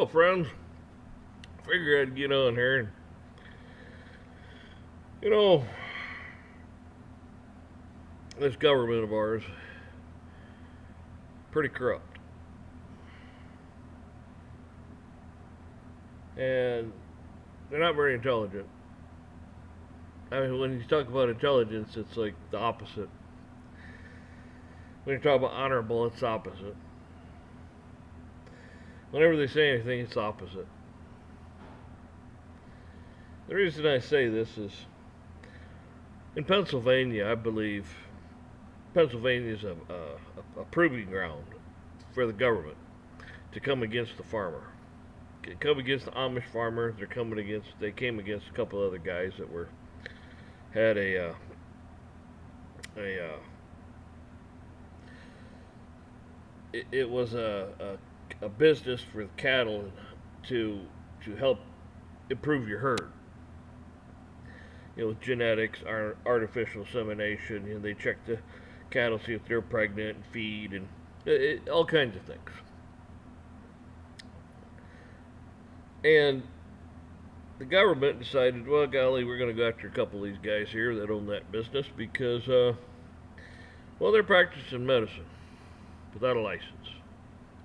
Hello, friends. Figured I'd get on here. And, you know, this government of ours, pretty corrupt. And they're not very intelligent. I mean, when you talk about intelligence, it's like the opposite. When you talk about honorable, it's opposite. Whenever they say anything, it's opposite. The reason I say this is in Pennsylvania, I believe Pennsylvania is a proving ground for the government to come against the farmer. Come against the Amish farmer. They came against a couple other guys that had it was a business for cattle to help improve your herd. With genetics, artificial insemination, they check the cattle, see if they're pregnant, and feed, and all kinds of things. And the government decided, well, golly, we're going to go after a couple of these guys here that own that business because, well, they're practicing medicine without a license.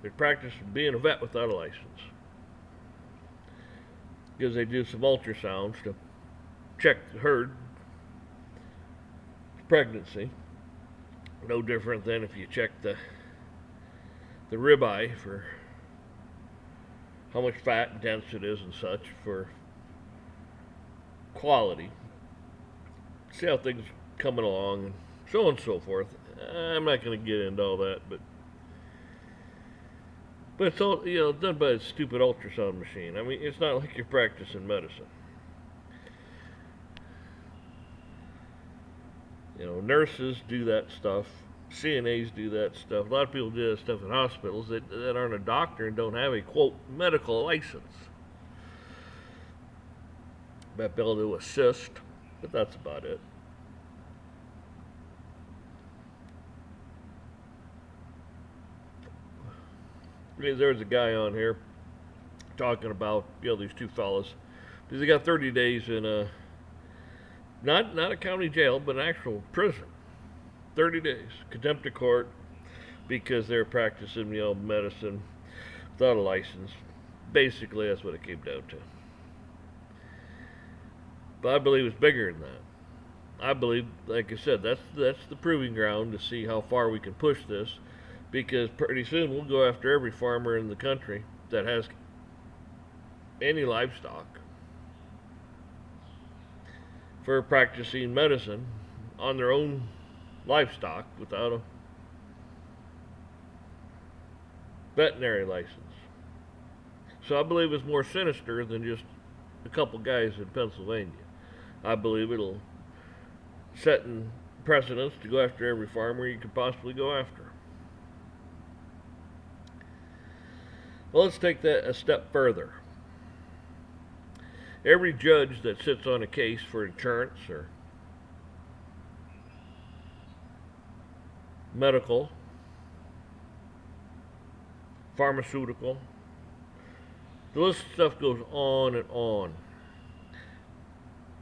They're practicing being a vet without a license. Because they do some ultrasounds to check the herd pregnancy. No different than if you check the ribeye for how much fat and dense it is and such for quality. See how things are coming along and so on and so forth. I'm not going to get into all that, but it's all done by a stupid ultrasound machine. I mean, it's not like you're practicing medicine. Nurses do that stuff. CNAs do that stuff. A lot of people do that stuff in hospitals that aren't a doctor and don't have a, quote, medical license. Might be able to assist, but that's about it. There's a guy on here talking about, these two fellas. Because they got 30 days in a, not a county jail, but an actual prison. 30 days, contempt of court, because they're practicing, medicine without a license. Basically, that's what it came down to. But I believe it's bigger than that. I believe, like I said, that's the proving ground to see how far we can push this, because pretty soon we'll go after every farmer in the country that has any livestock for practicing medicine on their own livestock without a veterinary license. So I believe it's more sinister than just a couple guys in Pennsylvania. I believe it'll set in precedence to go after every farmer you could possibly go after. Well, let's take that a step further. Every judge that sits on a case for insurance or medical, pharmaceutical, the list of stuff goes on and on.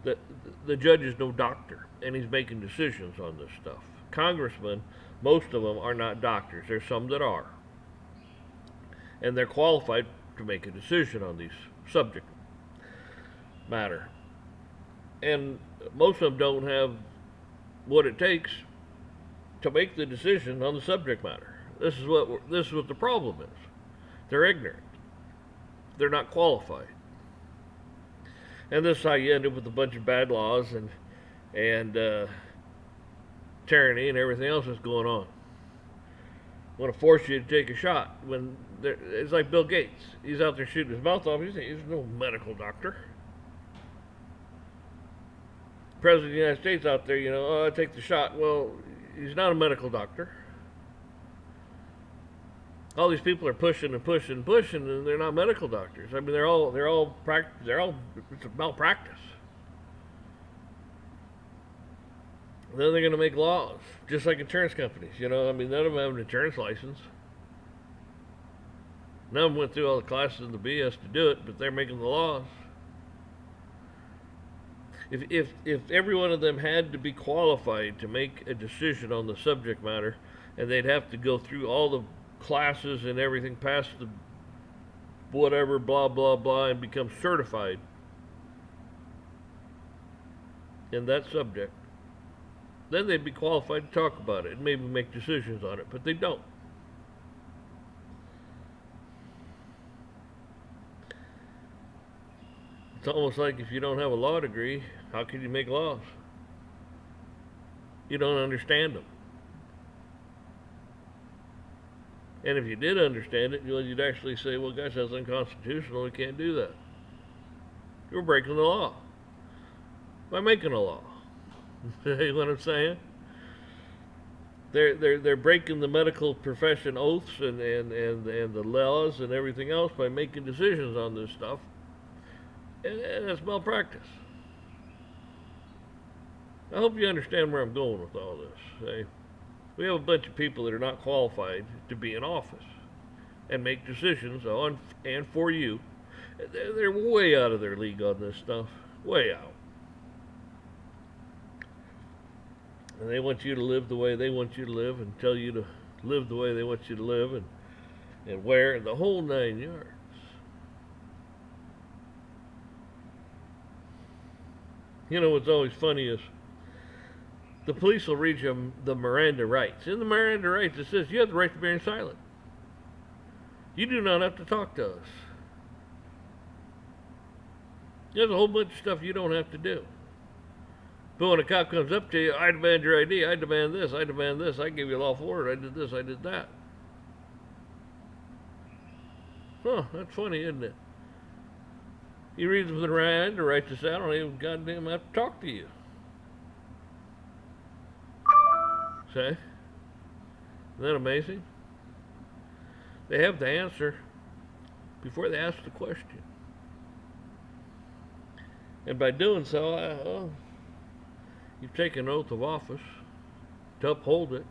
The judge is no doctor, and he's making decisions on this stuff. Congressmen, most of them are not doctors. There's some that are. And they're qualified to make a decision on these subject matter. And most of them don't have what it takes to make the decision on the subject matter. This is what the problem is. They're ignorant. They're not qualified. And this is how you end up with a bunch of bad laws and tyranny and everything else that's going on. Want to force you to take a shot when it's like Bill Gates. He's out there shooting his mouth off. He's no medical doctor. President of the United States out there, I take the shot. Well, he's not a medical doctor. All these people are pushing and pushing and pushing, and they're not medical doctors. I mean, they're all it's a malpractice. And then they're going to make laws, just like insurance companies. I mean, none of them have an insurance license. None of them went through all the classes in the BS to do it, but they're making the laws. If every one of them had to be qualified to make a decision on the subject matter, and they'd have to go through all the classes and everything, pass the whatever, blah, blah, blah, and become certified in that subject, then they'd be qualified to talk about it and maybe make decisions on it, but they don't. It's almost like if you don't have a law degree, how can you make laws? You don't understand them. And if you did understand it, you'd actually say, well, gosh, that's unconstitutional. We can't do that. You're breaking the law by making a law. You know what I'm saying? They're breaking the medical profession oaths and the laws and everything else by making decisions on this stuff. And that's malpractice. I hope you understand where I'm going with all this. Okay? We have a bunch of people that are not qualified to be in office and make decisions on and for you. They're way out of their league on this stuff. Way out. And they want you to live the way they want you to live and tell you to live the way they want you to live and wear the whole 9 yards. You know what's always funny is the police will read you the Miranda rights. In the Miranda rights it says you have the right to remain silent. You do not have to talk to us. There's a whole bunch of stuff you don't have to do. But when a cop comes up to you, I demand your ID, I demand this, I demand this, I gave you a lawful order, I did this, I did that. Huh, that's funny, isn't it? You read the Miranda rights and say, I don't even goddamn have to talk to you. See? Isn't that amazing? They have the answer before they ask the question. And by doing so, you've taken an oath of office to uphold it.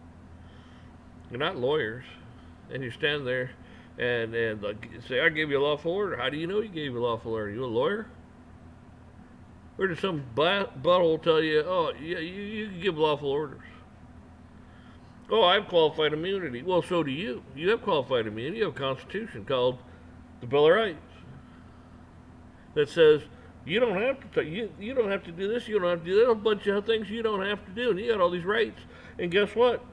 You're not lawyers. And you stand there and say, I gave you a lawful order. How do you know you gave you a lawful order? You a lawyer? Or did some butthole tell you, oh, yeah, you can give lawful orders? Oh, I have qualified immunity. Well, so do you. You have qualified immunity. You have a constitution called the Bill of Rights that says you don't have to you don't have to do this. You don't have to do that. A bunch of things you don't have to do, and you got all these rights. And guess what?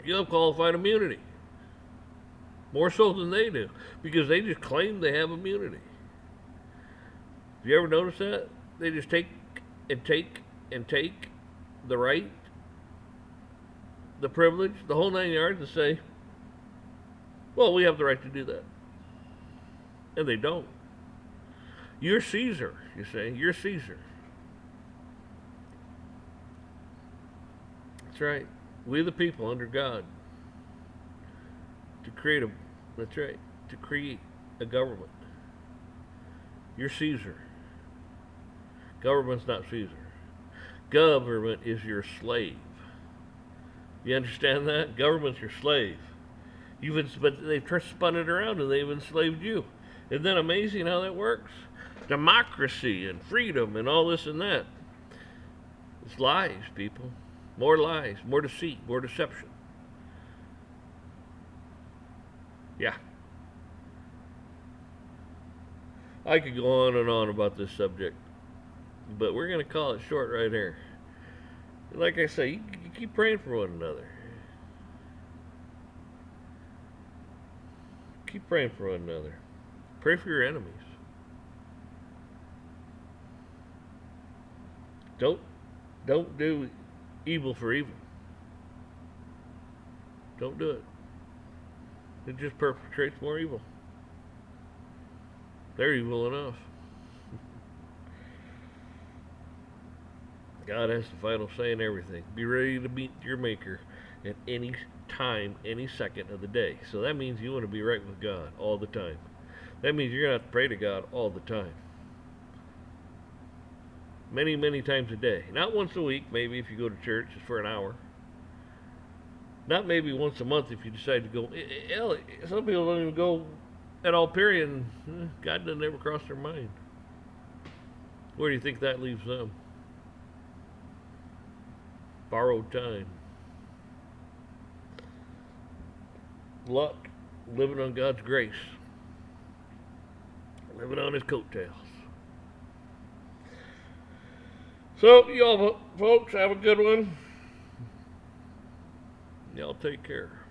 You have qualified immunity. More so than they do, because they just claim they have immunity. Have you ever noticed that? They just take and take and take the right, the privilege, the whole 9 yards, and say, well, we have the right to do that. And they don't. You're Caesar, you say. You're Caesar. That's right. We the people under God to create a government. You're Caesar. Government's not Caesar. Government is your slave. You understand that? Government's your slave. But they've spun it around and they've enslaved you. Isn't that amazing how that works? Democracy and freedom and all this and that. It's lies, people. More lies, more deceit, more deception. Yeah. I could go on and on about this subject, but we're going to call it short right here. Like I say, you keep praying for one another. Keep praying for one another. Pray for your enemies. Don't do evil for evil. Don't do it. It just perpetrates more evil. They're evil enough. God has the final say in everything. Be ready to meet your Maker at any time, any second of the day. So that means you want to be right with God all the time. That means you're going to have to pray to God all the time. Many, many times a day. Not once a week, maybe if you go to church, it's for an hour. Not maybe once a month if you decide to go. Hell, some people don't even go at all, period, and God doesn't ever cross their mind. Where do you think that leaves them? Borrowed time. Luck. Living on God's grace. Living on his coattails. So, y'all folks, have a good one. Y'all take care.